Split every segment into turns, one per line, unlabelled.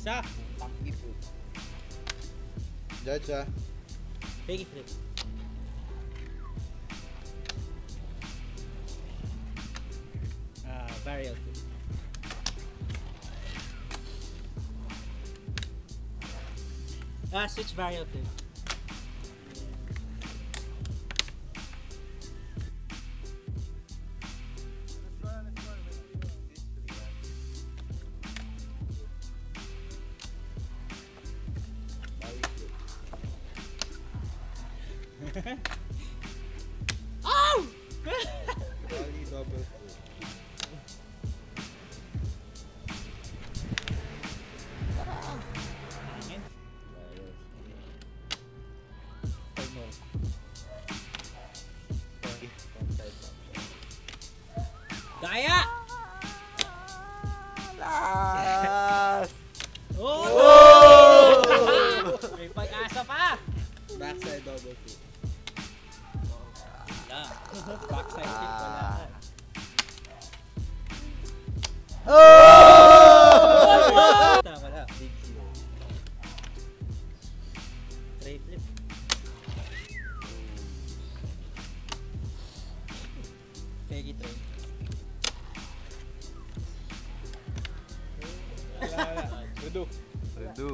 Isa.
Pang-ipo.
Judge ah.
Peggy flip. Varial flip. Switch varial flip. Oh!
Bali double flip.
Daya!
Last!
Oh! May pag-asa pa!
Backside double flip.
Wala. Backside flip, wala.
Oh!
Wala. Big Q. Tray flip. Peggy tray.
Redo.
Redo.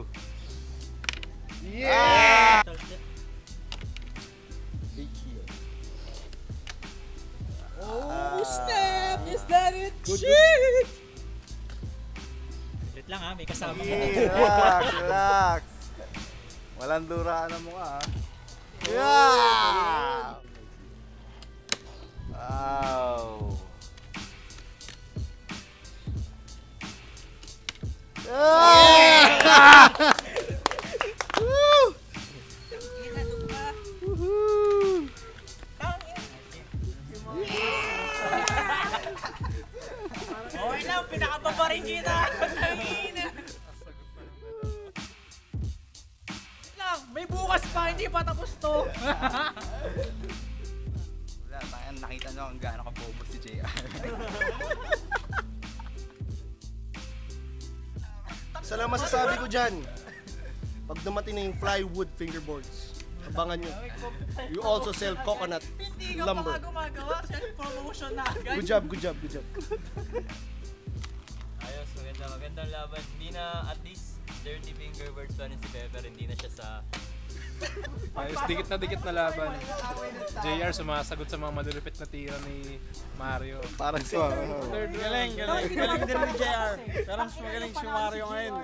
Yeah!
Turtle flip.
Big heel.
Oh, snap! Is that it?
Good,
Shit! Saglit lang ha, may kasama ka na.
Relax, relax. Walang duraan ang mukha, ha? Yeah! Wow! Yeah! Woo! Woohoo!
Okay lang, pinakababa rin kita. Lang, may bukas pa, hindi pa tapos to.
Wala, nakita nyo kung gaano kabobo si JR.
Isa lang masasabi ko dyan. Pag dumating na yung plywood fingerboards, abangan nyo. You also sell coconut
Hindi ka
lumber.
pa gumagawa, self-promotion na agad.
Good job, good job, good job.
Ayos, magandang laban. Hindi na, at least, Dirty Fingerbirds pa rin si Pepper, hindi na siya sa...
Ayos, dikit na laban. JR sumasagot sa mga malulupit na tira ni Mario.
Parang so.
Third
Galing din ni JR. Pero mas magaling si Mario ngayon.